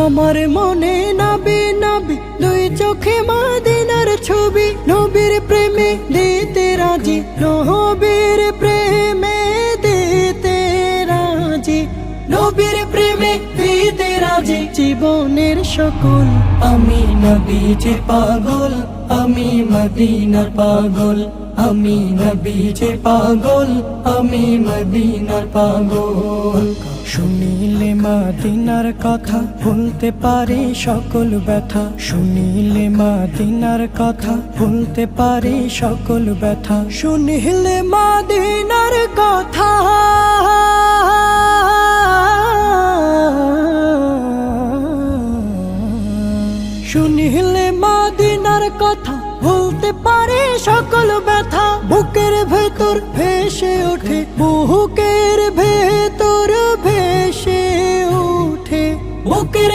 আমার মনে নবী নবী দুই চোখে মদিনার ছবি, নবীর প্রেমে দিতে রাজি, নবীর প্রেমে দিতে রাজি, নবীর প্রেমে দিতে রাজি। জীবনের সকল আমি নবীজির পাগল, আমি মদিনার পাগল, আমি নবীজির পাগল, আমি মদিনার পাগল। শুনিলে মদিনার কথা ভুলতে পারি সকল ব্যথা, শুনিলে মদিনার কথা ভুলতে পারি সকল ব্যথা, শুনিলে মদিনার কথা শুনিলে মদিনার কথা ভুলতে পারে সকল ব্যথা। বুকের ভেতর ভেসে ওঠে, বুকের ভেতর ভেসে ওঠে, বুকের